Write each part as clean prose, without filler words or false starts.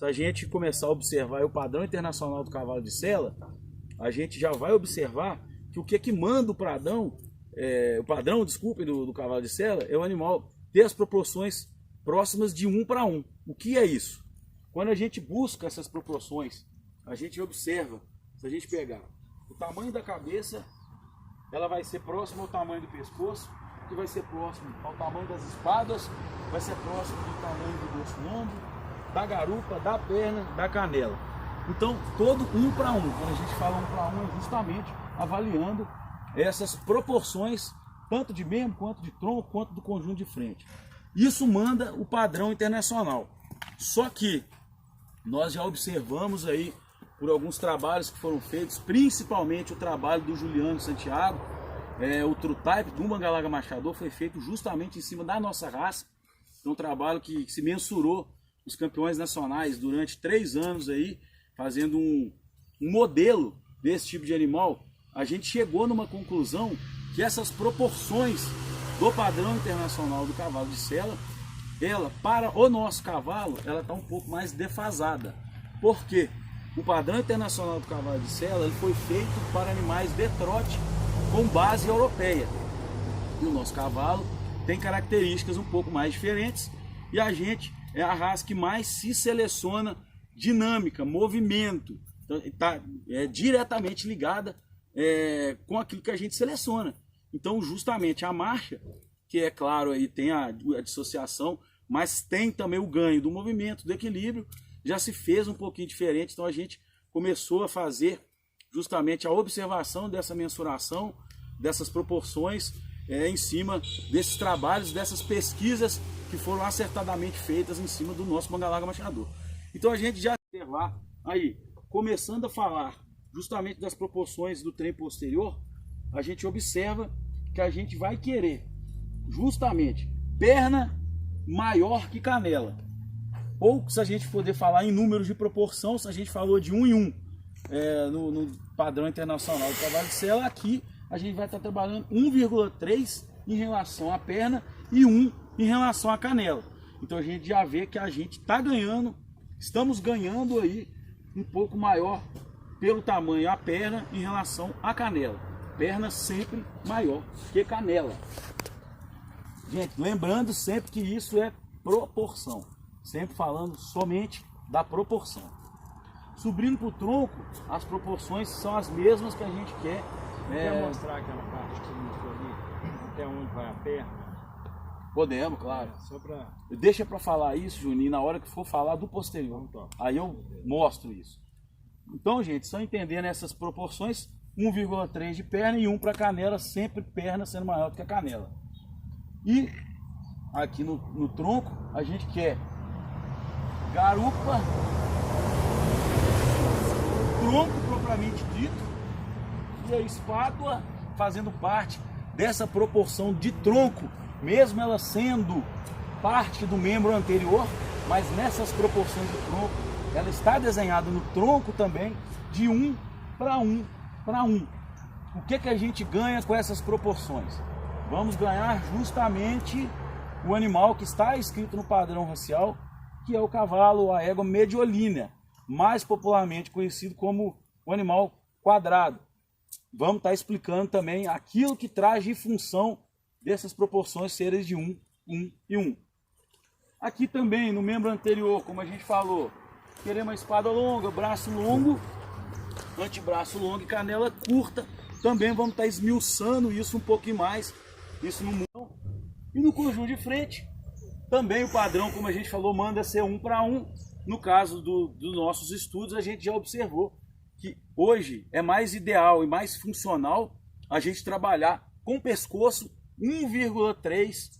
se a gente começar a observar o padrão internacional do cavalo de sela, a gente já vai observar que o que manda o padrão, desculpe, do cavalo de sela é o animal ter as proporções próximas de 1 para 1. O que é isso? Quando a gente busca essas proporções, a gente observa, se a gente pegar o tamanho da cabeça, ela vai ser próxima ao tamanho do pescoço, que vai ser próximo ao tamanho das espadas, vai ser próximo do tamanho do dorso longo, da garupa, da perna, da canela. Então, todo 1 para 1. Quando a gente fala 1 para 1, é justamente avaliando essas proporções, tanto de membro, quanto de tronco, quanto do conjunto de frente. Isso manda o padrão internacional. Só que nós já observamos aí, por alguns trabalhos que foram feitos, principalmente o trabalho do Juliano Santiago, o True Type do Mangalaga Machador foi feito justamente em cima da nossa raça. É um trabalho que se mensurou os campeões nacionais durante 3 anos aí, fazendo um modelo desse tipo de animal. A gente chegou numa conclusão que essas proporções do padrão internacional do cavalo de sela, ela, para o nosso cavalo, ela está um pouco mais defasada. Por quê? O padrão internacional do cavalo de sela ele foi feito para animais de trote com base europeia. E o nosso cavalo tem características um pouco mais diferentes e a gente é a raça que mais se seleciona dinâmica, movimento. Então, está diretamente ligada com aquilo que a gente seleciona. Então, justamente a marcha, que é claro, aí tem a dissociação, mas tem também o ganho do movimento, do equilíbrio, já se fez um pouquinho diferente. Então a gente começou a fazer justamente a observação dessa mensuração, dessas proporções em cima desses trabalhos, dessas pesquisas que foram acertadamente feitas em cima do nosso Mangalaga Machador. Então a gente já observar aí, começando a falar justamente das proporções do trem posterior, a gente observa que a gente vai querer justamente perna maior que canela. Ou se a gente poder falar em números de proporção, se a gente falou de 1 em 1 no padrão internacional do cavalo de sela, aqui a gente vai estar trabalhando 1,3 em relação à perna e 1 em relação à canela. Então a gente já vê que a gente está ganhando, estamos ganhando aí um pouco maior pelo tamanho a perna em relação à canela. Perna sempre maior que canela. Gente, lembrando sempre que isso é proporção. Sempre falando somente da proporção. Subindo para o tronco, as proporções são as mesmas que a gente quer. Quer mostrar aquela parte que você mostrou ali, até onde vai a perna? Podemos, claro. Só pra... Deixa para falar isso, Juninho, na hora que for falar do posterior. Aí eu mostro isso. Então, gente, só entendendo essas proporções, 1,3 de perna e 1 para canela, sempre perna sendo maior do que a canela. E aqui no tronco, a gente quer garupa, tronco propriamente dito, e a espádua fazendo parte dessa proporção de tronco, mesmo ela sendo parte do membro anterior, mas nessas proporções de tronco, ela está desenhada no tronco também de 1 para 1 para 1. O que a gente ganha com essas proporções? Vamos ganhar justamente o animal que está escrito no padrão racial, que é o cavalo, a égua mediolina, mais popularmente conhecido como o animal quadrado. Vamos estar explicando também aquilo que traz de função dessas proporções serem de 1, 1 e 1. Aqui também, no membro anterior, como a gente falou, queremos uma espada longa, braço longo, antebraço longo e canela curta. Também vamos estar esmiuçando isso um pouquinho mais, isso no mão. E no conjunto de frente, também o padrão, como a gente falou, manda ser 1 para 1. No caso dos nossos estudos, a gente já observou que hoje é mais ideal e mais funcional a gente trabalhar com o pescoço 1,3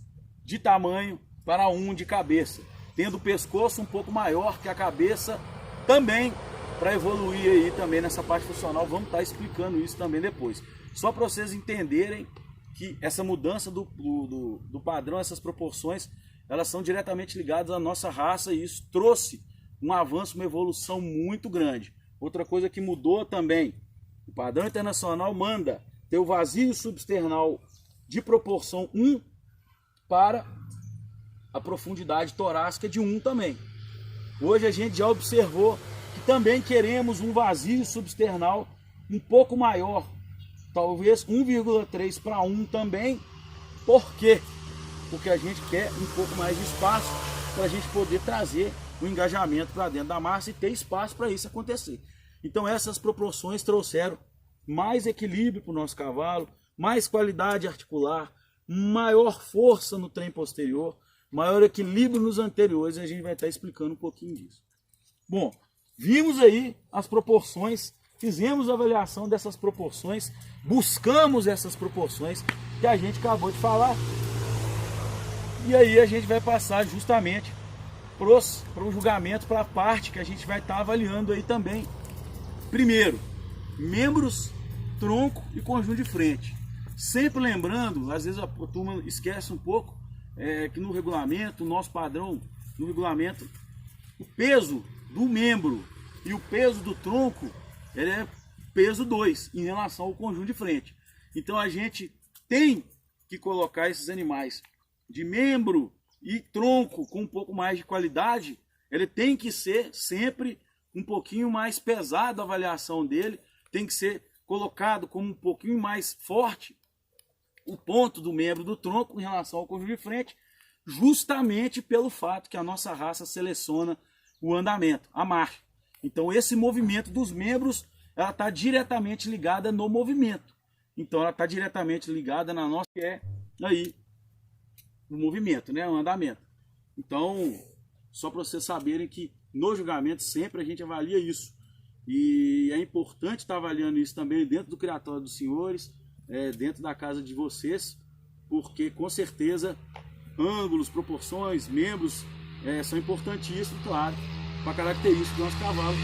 de tamanho para 1 de cabeça, tendo o pescoço um pouco maior que a cabeça também, para evoluir aí também nessa parte funcional. Vamos estar explicando isso também depois. Só para vocês entenderem que essa mudança do padrão, essas proporções, elas são diretamente ligadas à nossa raça e isso trouxe um avanço, uma evolução muito grande. Outra coisa que mudou também, o padrão internacional manda ter o vazio substernal de proporção 1 para a profundidade torácica de 1 também. Hoje a gente já observou que também queremos um vazio substernal um pouco maior, talvez 1,3 para 1 também. Por quê? Porque a gente quer um pouco mais de espaço para a gente poder trazer o engajamento para dentro da massa e ter espaço para isso acontecer. Então essas proporções trouxeram mais equilíbrio para o nosso cavalo, mais qualidade articular, maior força no trem posterior, maior equilíbrio nos anteriores, e a gente vai estar explicando um pouquinho disso. Bom, vimos aí as proporções, fizemos a avaliação dessas proporções, buscamos essas proporções que a gente acabou de falar, e aí a gente vai passar justamente para o julgamento, para a parte que a gente vai estar avaliando aí também. Primeiro, membros, tronco e conjunto de frente. Sempre lembrando, às vezes a turma esquece um pouco, que no regulamento, o nosso padrão, no regulamento, o peso do membro e o peso do tronco, ele é peso 2 em relação ao conjunto de frente. Então a gente tem que colocar esses animais de membro e tronco com um pouco mais de qualidade, ele tem que ser sempre um pouquinho mais pesado a avaliação dele, tem que ser colocado como um pouquinho mais forte o ponto do membro do tronco em relação ao conjunto de frente, justamente pelo fato que a nossa raça seleciona o andamento, a marcha. Então esse movimento dos membros, ela está diretamente ligada no movimento. Então ela está diretamente ligada na nossa, que é aí o movimento, né, o andamento. Então, só para vocês saberem que no julgamento sempre a gente avalia isso. E é importante estar avaliando isso também dentro do criatório dos senhores, dentro da casa de vocês, porque com certeza ângulos, proporções, membros são importantíssimos, claro, para a característica do nosso cavalo,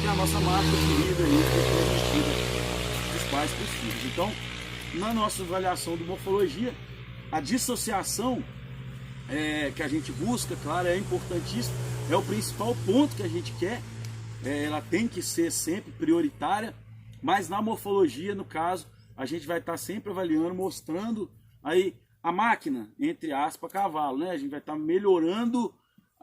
que é a nossa marca de vida aí, que é transmitida dos pais para os filhos. Então, na nossa avaliação de morfologia, a dissociação que a gente busca, claro, é importantíssimo, é o principal ponto que a gente quer, ela tem que ser sempre prioritária, mas na morfologia, no caso, a gente vai estar sempre avaliando, mostrando aí a máquina, entre aspas, cavalo, né? A gente vai estar melhorando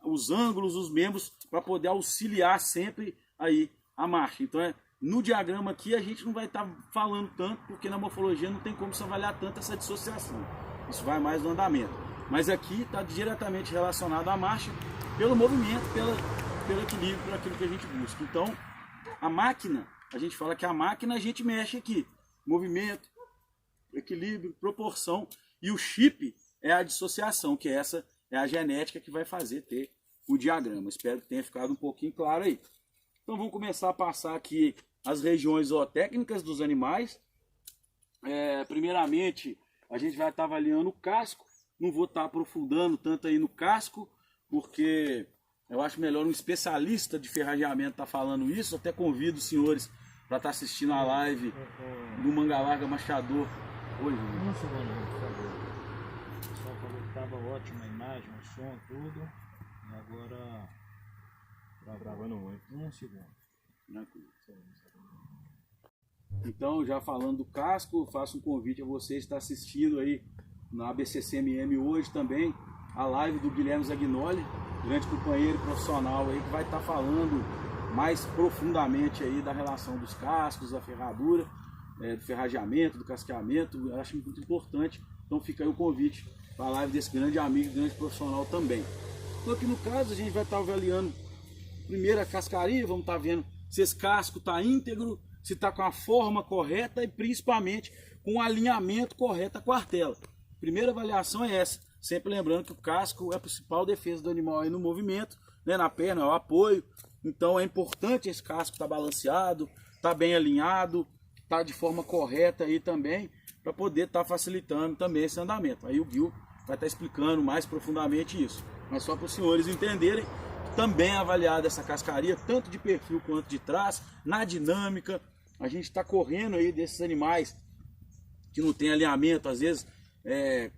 os ângulos, os membros, para poder auxiliar sempre aí a marcha. Então, no diagrama aqui a gente não vai estar falando tanto, porque na morfologia não tem como se avaliar tanto essa dissociação. Isso vai mais no andamento. Mas aqui está diretamente relacionado à marcha, pelo movimento, pelo equilíbrio, por aquilo que a gente busca. Então, a máquina, a gente fala que a máquina a gente mexe aqui. Movimento, equilíbrio, proporção. E o chip é a dissociação, que essa é a genética que vai fazer ter o diagrama. Espero que tenha ficado um pouquinho claro aí. Então vamos começar a passar aqui as regiões zootécnicas dos animais. Primeiramente, a gente vai estar avaliando o casco. Não vou estar aprofundando tanto aí no casco, porque eu acho melhor um especialista de ferrageamento estar falando isso. Até convido os senhores para estar assistindo a live do Manga Larga Machador. Oi, um segundo, por favor. O pessoal falou que estava ótima a imagem, o som, tudo. E agora está gravando muito. Um segundo. Então, já falando do casco, faço um convite a você estar assistindo aí na ABCCMM hoje também a live do Guilherme Zagnoli, grande companheiro profissional aí, que vai estar falando mais profundamente aí da relação dos cascos, da ferradura, do ferrageamento, do casqueamento. Eu acho muito importante. Então fica aí o convite para a live desse grande amigo, grande profissional também. Então aqui no caso a gente vai estar avaliando primeiro a cascaria, vamos estar vendo se esse casco está íntegro, se está com a forma correta e principalmente com o alinhamento correto da quartela. Primeira avaliação é essa, sempre lembrando que o casco é a principal defesa do animal aí no movimento, né, na perna, é o apoio. Então é importante esse casco estar balanceado, estar bem alinhado, estar de forma correta aí também, para poder estar facilitando também esse andamento. Aí o Gil vai estar explicando mais profundamente isso. Mas só para os senhores entenderem, também é avaliada essa cascaria, tanto de perfil quanto de trás, na dinâmica. A gente está correndo aí desses animais que não tem alinhamento, às vezes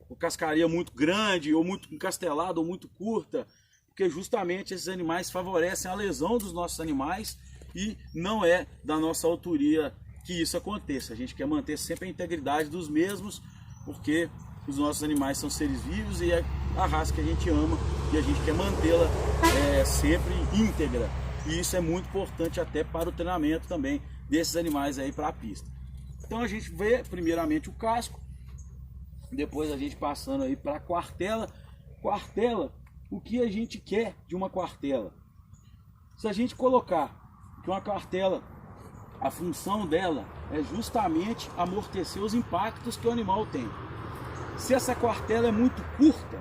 com cascaria muito grande, ou muito encastelada, ou muito curta, porque justamente esses animais favorecem a lesão dos nossos animais e não é da nossa autoria que isso aconteça. A gente quer manter sempre a integridade dos mesmos, porque os nossos animais são seres vivos e é a raça que a gente ama e a gente quer mantê-la sempre íntegra. E isso é muito importante até para o treinamento também desses animais aí para a pista. Então a gente vê primeiramente o casco, depois a gente passando aí para a quartela. Quartela, o que a gente quer de uma quartela? Se a gente colocar que uma quartela, a função dela é justamente amortecer os impactos que o animal tem. Se essa quartela é muito curta,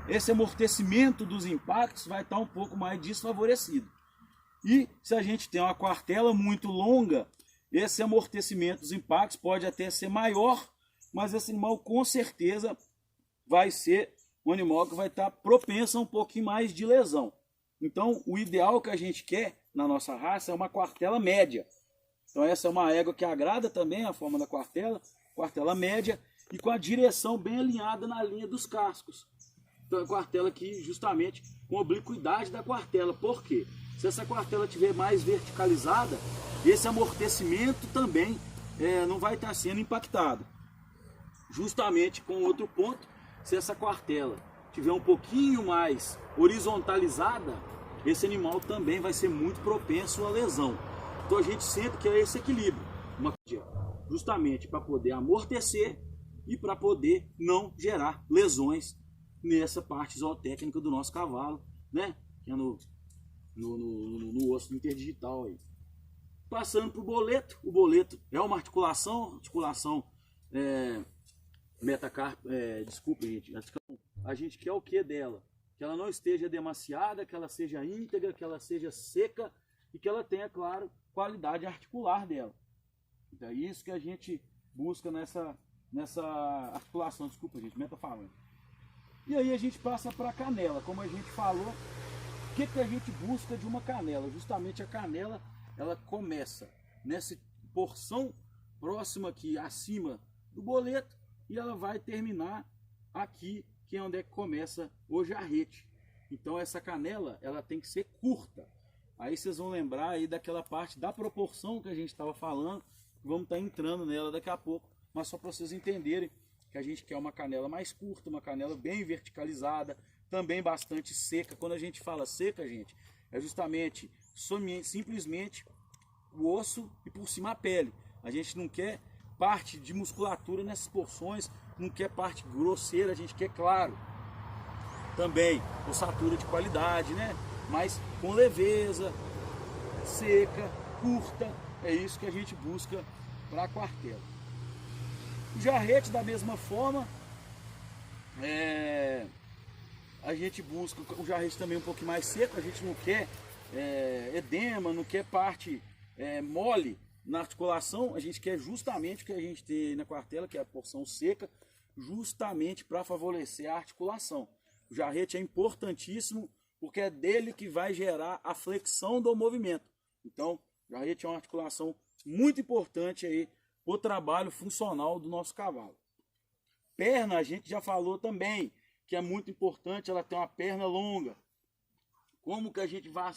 esse amortecimento dos impactos vai estar um pouco mais desfavorecido. E se a gente tem uma quartela muito longa, esse amortecimento dos impactos pode até ser maior, mas esse animal com certeza vai ser um animal que vai estar propenso a um pouquinho mais de lesão. Então o ideal que a gente quer na nossa raça é uma quartela média. Então essa é uma égua que agrada também a forma da quartela média e com a direção bem alinhada na linha dos cascos. Então a quartela aqui justamente com a obliquidade da quartela. Por quê? Se essa quartela estiver mais verticalizada, esse amortecimento também não vai estar sendo impactado. Justamente com outro ponto, se essa quartela tiver um pouquinho mais horizontalizada, esse animal também vai ser muito propenso à lesão. Então a gente sempre quer esse equilíbrio, justamente para poder amortecer e para poder não gerar lesões nessa parte zootécnica do nosso cavalo, né? Que é no osso interdigital aí. Passando para o boleto é uma articulação desculpa, gente. A gente quer o que dela? Que ela não esteja demasiada, que ela seja íntegra, que ela seja seca e que ela tenha, claro, qualidade articular dela. Então é isso que a gente busca nessa articulação, desculpa, gente, metafalando. E aí a gente passa para a canela, como a gente falou, o que a gente busca de uma canela? Justamente a canela, ela começa nessa porção próxima aqui, acima do boleto, e ela vai terminar aqui, que é onde é que começa o jarrete. Então essa canela, ela tem que ser curta. Aí vocês vão lembrar aí daquela parte da proporção que a gente estava falando, vamos estar entrando nela daqui a pouco, mas só para vocês entenderem que a gente quer uma canela mais curta, uma canela bem verticalizada, também bastante seca. Quando a gente fala seca, gente, é justamente simplesmente o osso e por cima a pele. A gente não quer parte de musculatura nessas porções, não quer parte grosseira, a gente quer, claro, também ossatura de qualidade, né? Mas com leveza, seca, curta, é isso que a gente busca para a quartela. O jarrete, da mesma forma, a gente busca o jarrete também um pouquinho mais seco, a gente não quer edema, não quer parte mole na articulação, a gente quer justamente o que a gente tem na quartela, que é a porção seca, justamente para favorecer a articulação. O jarrete é importantíssimo, porque é dele que vai gerar a flexão do movimento. Então, o jarrete é uma articulação muito importante aí para o trabalho funcional do nosso cavalo. Perna, a gente já falou também, que é muito importante ela ter uma perna longa. Como que a gente vai...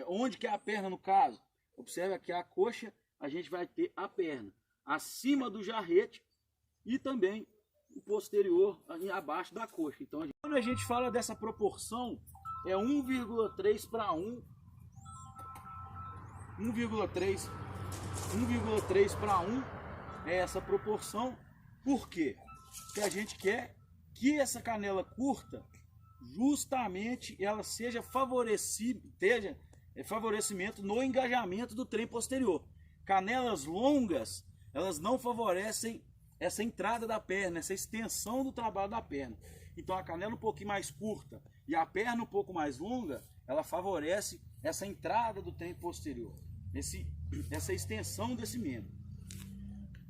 onde que é a perna no caso? Observa que a coxa, a gente vai ter a perna acima do jarrete e também o posterior abaixo da coxa. Então, quando a gente fala dessa proporção, é 1,3 para 1. 1,3 para 1 é essa proporção. Por quê? Porque a gente quer que essa canela curta, justamente ela seja favorecimento no engajamento do trem posterior. Canelas longas, elas não favorecem essa entrada da perna, essa extensão do trabalho da perna. Então a canela um pouquinho mais curta e a perna um pouco mais longa, ela favorece essa entrada do trem posterior, essa extensão desse membro.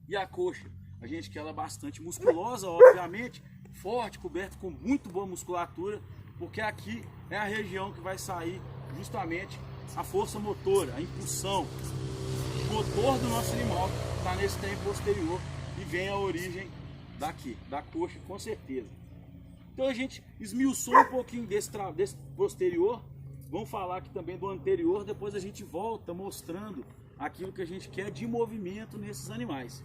E a coxa, a gente quer ela bastante musculosa, obviamente, forte, coberta com muito boa musculatura, porque aqui é a região que vai sair justamente a força motora, a impulsão. O motor do nosso animal está nesse trem posterior e vem a origem daqui, da coxa, com certeza. Então a gente esmiuçou um pouquinho desse posterior, vamos falar aqui também do anterior, depois a gente volta mostrando aquilo que a gente quer de movimento nesses animais.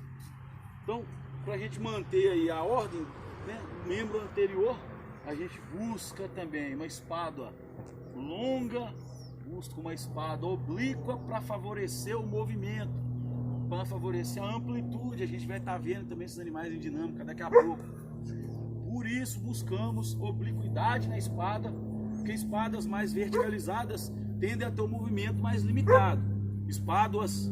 Então, para a gente manter aí a ordem né, o membro anterior, a gente busca também uma espada longa, busca uma espada oblíqua para favorecer o movimento, para favorecer a amplitude. A gente vai estar vendo também esses animais em dinâmica daqui a pouco. Por isso buscamos obliquidade na espada, porque espadas mais verticalizadas tendem a ter um movimento mais limitado. Espadas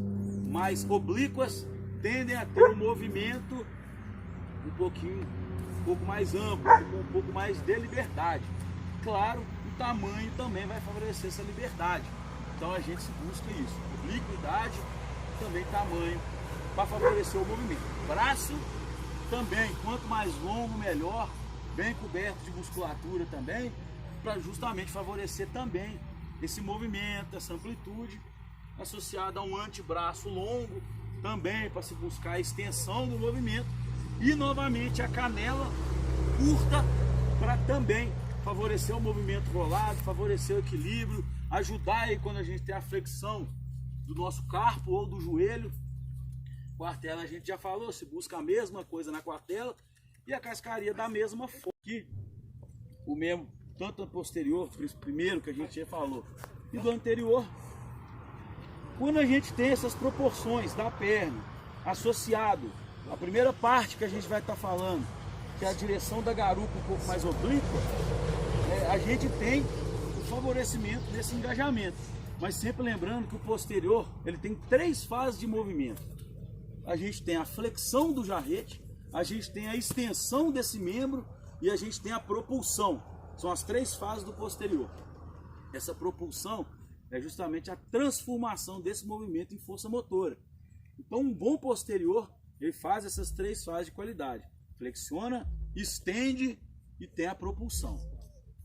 mais oblíquas tendem a ter um movimento um pouco mais amplo, com um pouco mais de liberdade. Claro, o tamanho também vai favorecer essa liberdade. Então a gente busca isso, obliquidade, também tamanho, para favorecer o movimento. Braço também, quanto mais longo, melhor, bem coberto de musculatura também, para justamente favorecer também esse movimento, essa amplitude, associada a um antebraço longo, também para se buscar a extensão do movimento, e novamente a canela curta, para também favorecer o movimento rolado, favorecer o equilíbrio, ajudar aí quando a gente tem a flexão do nosso carpo ou do joelho. Quartela a gente já falou, se busca a mesma coisa na quartela, e a cascaria da mesma forma. Aqui, o membro, tanto do posterior, primeiro que a gente já falou, e do anterior. Quando a gente tem essas proporções da perna associado à primeira parte que a gente vai estar falando, que é a direção da garupa um pouco mais oblíqua, a gente tem o favorecimento desse engajamento. Mas sempre lembrando que o posterior ele tem 3 fases de movimento. A gente tem a flexão do jarrete, a gente tem a extensão desse membro e a gente tem a propulsão. São as 3 fases do posterior. Essa propulsão é justamente a transformação desse movimento em força motora. Então um bom posterior, ele faz essas 3 fases de qualidade. Flexiona, estende e tem a propulsão.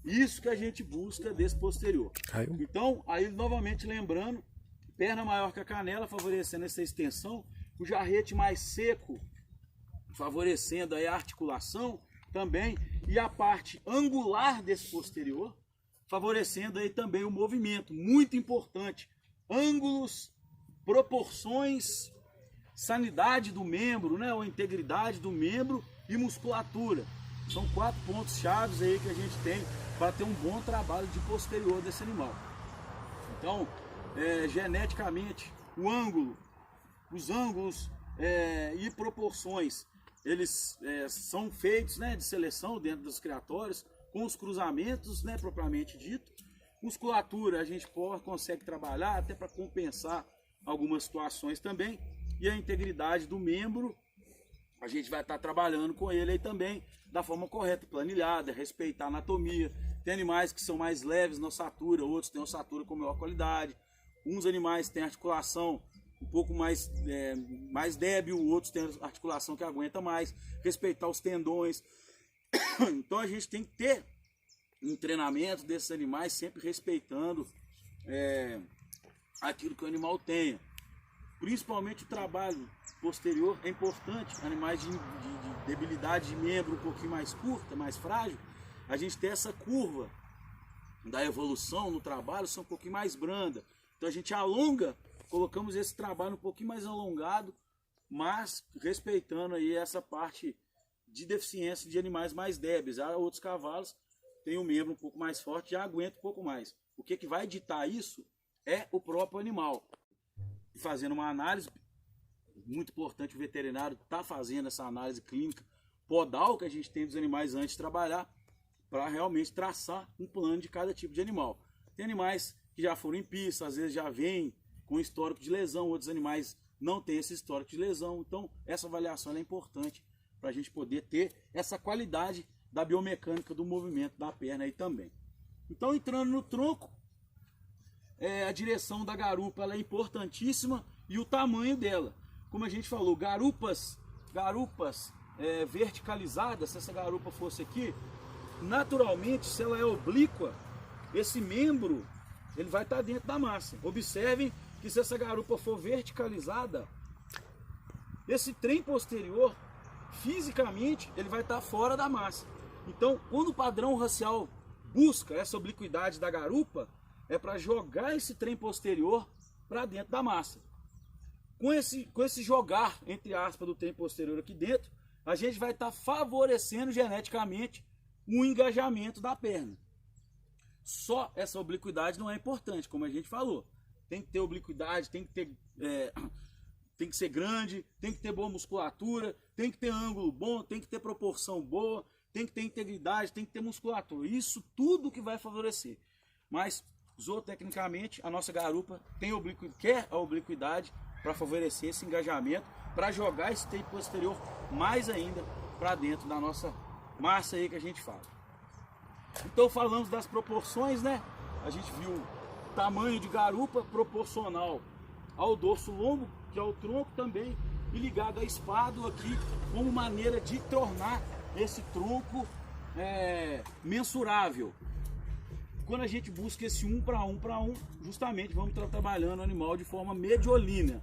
Isso que a gente busca desse posterior. Então, aí novamente lembrando, perna maior que a canela, favorecendo essa extensão, o jarrete mais seco, favorecendo aí a articulação também, e a parte angular desse posterior, favorecendo aí também o movimento, muito importante, ângulos, proporções, sanidade do membro, né, ou integridade do membro e musculatura. São 4 pontos chaves aí que a gente tem para ter um bom trabalho de posterior desse animal. Então, geneticamente, o ângulo, os ângulos e proporções, eles são feitos, né, de seleção dentro dos criatórios, com os cruzamentos, né, propriamente dito. Musculatura a gente consegue trabalhar até para compensar algumas situações também. E a integridade do membro, a gente vai estar trabalhando com ele aí também da forma correta, planilhada, respeitar a anatomia. Tem animais que são mais leves na ossatura, outros têm ossatura com maior qualidade. Uns animais têm articulação um pouco mais débil, outros têm articulação que aguenta mais. Respeitar os tendões. Então a gente tem que ter um treinamento desses animais sempre respeitando aquilo que o animal tenha. Principalmente o trabalho posterior é importante. Animais de debilidade de membro um pouquinho mais curta, mais frágil, a gente tem essa curva da evolução no trabalho, são um pouquinho mais branda. Então a gente alonga, colocamos esse trabalho um pouquinho mais alongado, mas respeitando aí essa parte de deficiência de animais mais débeis. Há outros cavalos têm um membro um pouco mais forte, já aguenta um pouco mais. O que vai ditar isso é o próprio animal. Fazendo uma análise, muito importante o veterinário está fazendo essa análise clínica podal que a gente tem dos animais antes de trabalhar, para realmente traçar um plano de cada tipo de animal. Tem animais que já foram em pista, às vezes já vêm com histórico de lesão, outros animais não têm esse histórico de lesão. Então essa avaliação é importante para a gente poder ter essa qualidade da biomecânica do movimento da perna aí também. Então, entrando no tronco, a direção da garupa ela é importantíssima e o tamanho dela. Como a gente falou, garupas verticalizadas, se essa garupa fosse aqui, naturalmente, se ela é oblíqua, esse membro ele vai estar dentro da massa. Observem que se essa garupa for verticalizada, esse trem posterior, fisicamente, ele vai estar fora da massa. Então, quando o padrão racial busca essa obliquidade da garupa, é para jogar esse trem posterior para dentro da massa. Com esse jogar, entre aspas, do trem posterior aqui dentro, a gente vai estar favorecendo geneticamente o engajamento da perna. Só essa obliquidade não é importante, como a gente falou. Tem que ter obliquidade, tem que ser grande, tem que ter boa musculatura, tem que ter ângulo bom, tem que ter proporção boa, tem que ter integridade, tem que ter musculatura. Isso tudo que vai favorecer. Mas, zootecnicamente, a nossa garupa quer a obliquidade para favorecer esse engajamento, para jogar esse tape posterior mais ainda para dentro da nossa massa aí que a gente fala. Então falamos das proporções, né? A gente viu o tamanho de garupa proporcional ao dorso longo, que é o tronco também, e ligado a espado aqui, como maneira de tornar esse tronco mensurável. Quando a gente busca esse 1 para 1 para 1, justamente vamos estar trabalhando o animal de forma mediolínea.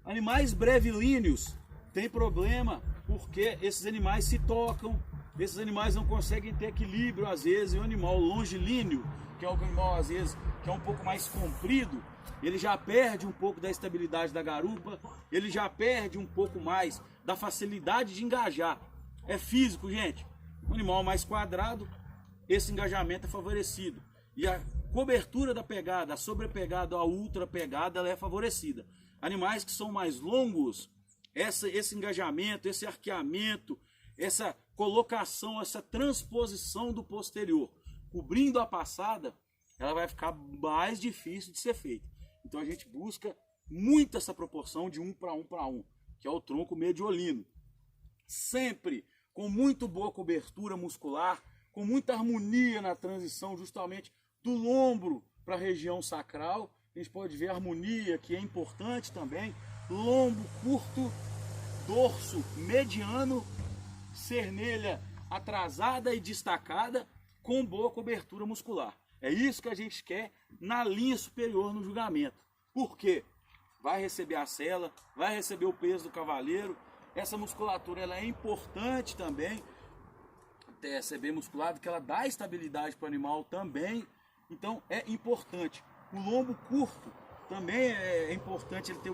Animais brevilíneos tem problema porque esses animais se tocam, esses animais não conseguem ter equilíbrio às vezes, e o animal longilíneo, que é o animal às vezes que é um pouco mais comprido, ele já perde um pouco da estabilidade da garupa, ele já perde um pouco mais da facilidade de engajar. É físico, gente. Um animal mais quadrado, esse engajamento é favorecido. E a cobertura da pegada, a sobrepegada, a ultra pegada, ela é favorecida. Animais que são mais longos, esse engajamento, esse arqueamento, essa colocação, essa transposição do posterior, cobrindo a passada, ela vai ficar mais difícil de ser feita. Então a gente busca muito essa proporção de 1 para 1 para 1, que é o tronco mediolino. Sempre com muito boa cobertura muscular, com muita harmonia na transição justamente do lombro para a região sacral. A gente pode ver a harmonia, que é importante também. Lombo curto, dorso mediano, cernelha atrasada e destacada, com boa cobertura muscular. É isso que a gente quer na linha superior no julgamento. Por quê? Vai receber a sela, vai receber o peso do cavaleiro. Essa musculatura ela é importante também, ser musculada, que ela dá estabilidade para o animal também. Então é importante. O lombo curto também é importante ele ter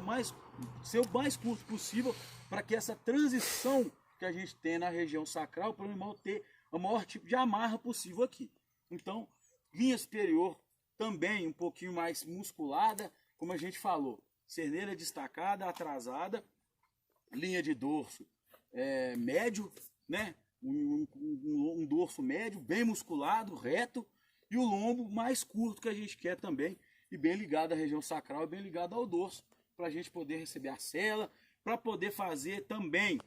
ser o mais curto possível, para que essa transição que a gente tem na região sacral, para o animal ter o maior tipo de amarra possível aqui. Então, linha superior também um pouquinho mais musculada, como a gente falou. Cernelha destacada, atrasada, linha de dorso médio, né? Um dorso médio, bem musculado, reto, e o lombo mais curto que a gente quer também, e bem ligado à região sacral e bem ligado ao dorso, para a gente poder receber a sela, para poder fazer também